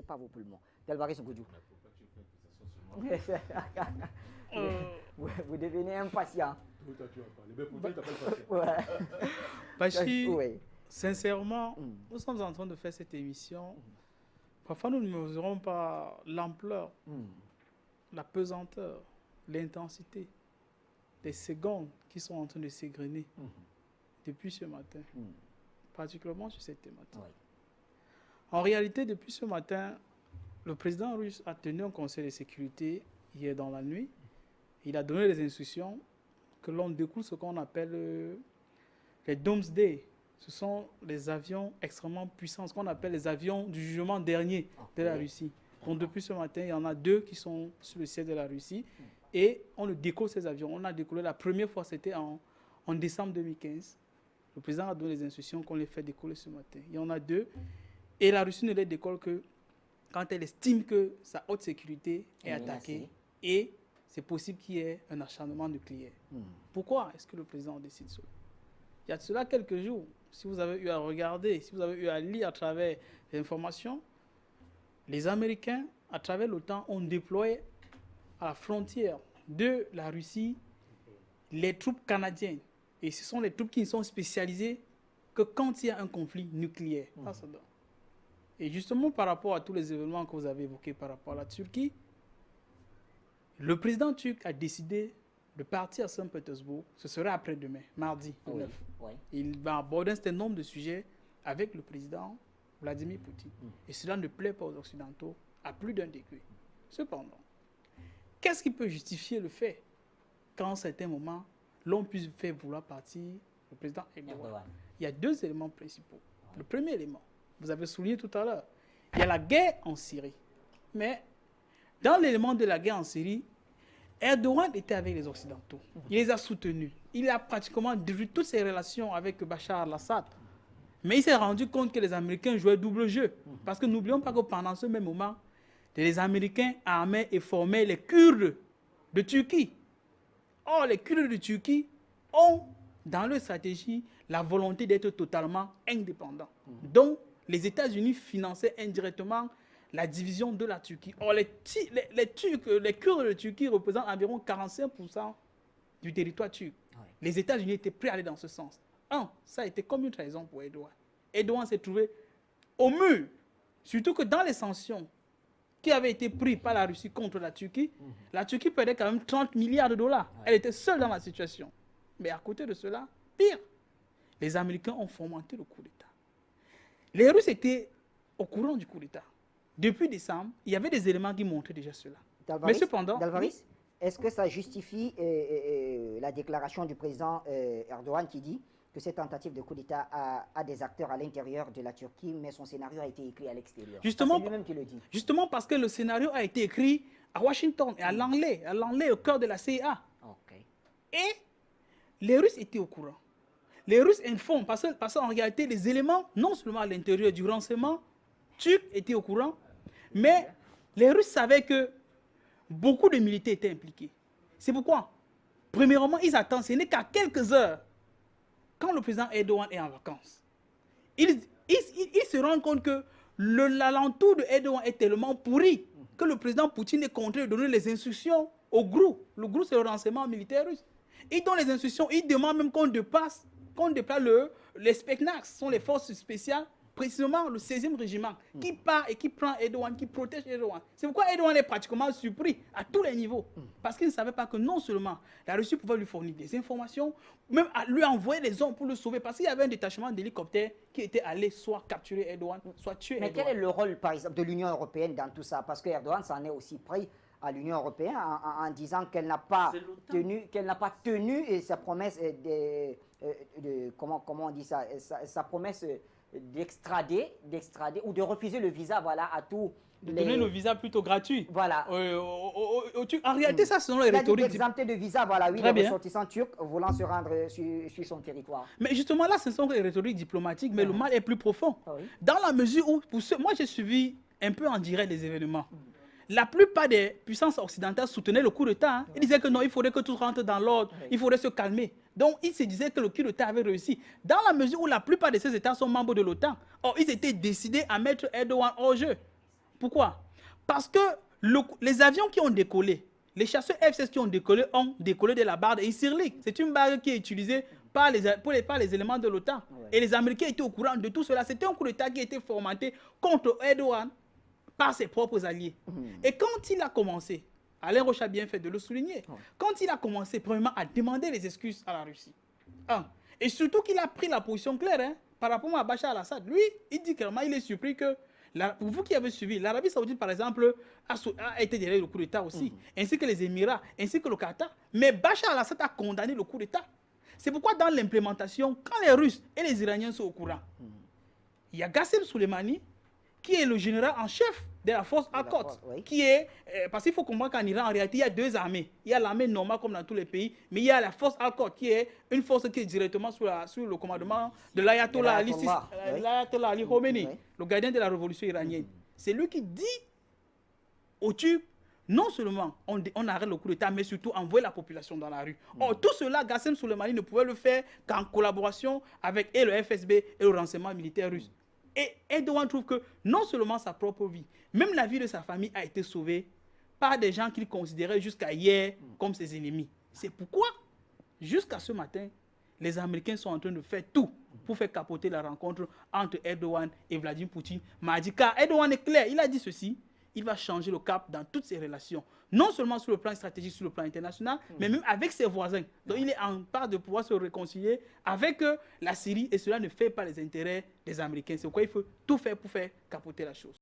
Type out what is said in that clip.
pas vos poumons. Delvaris Goudou. Vous devenez impatient. Bachir, oui. Sincèrement, nous sommes en train de faire cette émission. Parfois, nous ne mesurons pas l'ampleur, la pesanteur, l'intensité des secondes qui sont en train de s'égrener depuis ce matin, particulièrement sur cette thématique. Oui. En réalité, depuis ce matin, le président russe a tenu un conseil de sécurité hier dans la nuit. Il a donné les instructions que l'on découle ce qu'on appelle les Doomsday. Ce sont les avions extrêmement puissants, ce qu'on appelle les avions du jugement dernier de la Russie. Donc depuis ce matin, il y en a 2 qui sont sur le ciel de la Russie. Et on décolle ces avions. On a décollé la première fois, c'était en décembre 2015. Le président a donné les instructions qu'on les fait décoller ce matin. Il y en a 2. Et la Russie ne les décolle que quand elle estime que sa haute sécurité est attaquée. Et c'est possible qu'il y ait un acharnement nucléaire. Pourquoi est-ce que le président décide cela? Il y a de cela quelques jours, si vous avez eu à regarder, si vous avez eu à lire à travers les informations, les Américains, à travers l'OTAN, ont déployé à la frontière de la Russie les troupes canadiennes. Et ce sont les troupes qui sont spécialisées que quand il y a un conflit nucléaire. Et justement, par rapport à tous les événements que vous avez évoqués par rapport à la Turquie, le président turc a décidé de partir à Saint-Pétersbourg. Ce sera après-demain, mardi 9. Oui. Il va aborder un certain nombre de sujets avec le président Vladimir Poutine. Et cela ne plaît pas aux Occidentaux à plus d'un degré. Cependant, qu'est-ce qui peut justifier le fait qu'en certains moments, l'on puisse faire vouloir partir le président Erdogan? Il y a 2 éléments principaux. Le premier élément, vous avez souligné tout à l'heure, il y a la guerre en Syrie. Mais dans l'élément de la guerre en Syrie, Erdogan était avec les Occidentaux. Il les a soutenus. Il a pratiquement détruit toutes ses relations avec Bachar al-Assad. Mais il s'est rendu compte que les Américains jouaient double jeu. Parce que n'oublions pas que pendant ce même moment, les Américains armaient et formaient les Kurdes de Turquie. Or, les Kurdes de Turquie ont, dans leur stratégie, la volonté d'être totalement indépendants. Donc, les États-Unis finançaient indirectement la division de la Turquie. Or, les Kurdes de Turquie représentent environ 45% du territoire turc. Oui. Les États-Unis étaient prêts à aller dans ce sens. Ça a été comme une trahison pour Erdogan. Erdogan s'est trouvé au mur. Surtout que dans les sanctions qui avaient été prises par la Russie contre la Turquie, la Turquie perdait quand même 30 milliards de dollars. Oui. Elle était seule dans la situation. Mais à côté de cela, pire, les Américains ont fomenté le coup d'État. Les Russes étaient au courant du coup d'État. Depuis décembre, il y avait des éléments qui montraient déjà cela. Mais cependant... Dalvaris, est-ce que ça justifie la déclaration du président Erdogan qui dit que cette tentative de coup d'État a des acteurs à l'intérieur de la Turquie, mais son scénario a été écrit à l'extérieur? Justement, c'est lui-même qui le dit. Justement parce que le scénario a été écrit à Washington et à Langley, au cœur de la CIA. Okay. Et les Russes étaient au courant. Les Russes informent parce qu'en réalité, les éléments, non seulement à l'intérieur du renseignement turc étaient au courant, mais les Russes savaient que beaucoup de militaires étaient impliqués. C'est pourquoi, premièrement, ils attendent, ce n'est qu'à quelques heures, quand le président Erdogan est en vacances. Ils se rendent compte que l'alentour de Erdogan est tellement pourri que le président Poutine est contraint de donner les instructions au GRU. Le GRU, c'est le renseignement militaire russe. Il donne les instructions, il demande même qu'on déplace les Spetsnaz, ce sont les forces spéciales, précisément le 16e régiment, qui part et qui prend Erdogan, qui protège Erdogan. C'est pourquoi Erdogan est pratiquement surpris à tous les niveaux. Parce qu'il ne savait pas que non seulement la Russie pouvait lui fournir des informations, même à lui envoyer des hommes pour le sauver. Parce qu'il y avait un détachement d'hélicoptères qui était allé soit capturer Erdogan, soit tuer Erdogan. Mais quel est le rôle, par exemple, de l'Union européenne dans tout ça? Parce que Erdogan s'en est aussi pris à l'Union européenne en disant qu'elle n'a pas tenu sa promesse comment on dit ça, sa promesse d'extrader ou de refuser le visa, voilà, à tous. Donner le visa plutôt gratuit. Voilà. En réalité, ça, ce sont les rhétoriques. Exempté de visa, voilà, oui, les ressortissants turcs voulant se rendre sur son territoire. Mais justement, là, ce sont les rhétoriques diplomatiques, mais le mal est plus profond. Dans la mesure où, moi, j'ai suivi un peu en direct les événements. La plupart des puissances occidentales soutenaient le coup d'État. Ils disaient que non, il faudrait que tout rentre dans l'ordre, il faudrait se calmer. Donc, ils se disaient que le coup d'État avait réussi. Dans la mesure où la plupart de ces États sont membres de l'OTAN, or, ils étaient décidés à mettre Erdogan hors jeu. Pourquoi? Parce que les avions qui ont décollé, les chasseurs F-16 qui ont décollé de la barre d'Incirlik. C'est une barre qui est utilisée par les éléments de l'OTAN. Ouais. Et les Américains étaient au courant de tout cela. C'était un coup d'État qui a été fomenté contre Erdogan par ses propres alliés. Et quand il a commencé, Alain Roche a bien fait de le souligner, quand il a commencé premièrement à demander les excuses à la Russie, et surtout qu'il a pris la position claire par rapport à Bachar al-Assad, lui, il dit clairement, il est surpris que, pour vous qui avez suivi, l'Arabie Saoudite, par exemple, a été derrière le coup d'État aussi, ainsi que les Émirats, ainsi que le Qatar. Mais Bachar al-Assad a condamné le coup d'État. C'est pourquoi dans l'implémentation, quand les Russes et les Iraniens sont au courant, il y a Qassem Soleimani, qui est le général en chef de la force Al-Quds, qui est, parce qu'il faut comprendre qu'en Iran, en réalité, il y a deux armées. Il y a l'armée normale comme dans tous les pays, mais il y a la force Al-Quds, qui est une force qui est directement sous le commandement de l'Ayatollah Ali Khomeini, le gardien de la révolution iranienne. C'est lui qui dit aux Turcs, non seulement on arrête le coup d'État, mais surtout envoyer la population dans la rue. Or, tout cela, Qassem Soleimani ne pouvait le faire qu'en collaboration avec le FSB et le renseignement militaire russe. Et Erdogan trouve que non seulement sa propre vie, même la vie de sa famille a été sauvée par des gens qu'il considérait jusqu'à hier comme ses ennemis. C'est pourquoi, jusqu'à ce matin, les Américains sont en train de faire tout pour faire capoter la rencontre entre Erdogan et Vladimir Poutine. Car Erdogan est clair, il a dit ceci, il va changer le cap dans toutes ses relations. Non seulement sur le plan stratégique, sur le plan international, mais même avec ses voisins. Donc il est en part de pouvoir se réconcilier avec la Syrie et cela ne fait pas les intérêts des Américains. C'est pourquoi il faut tout faire pour faire capoter la chose.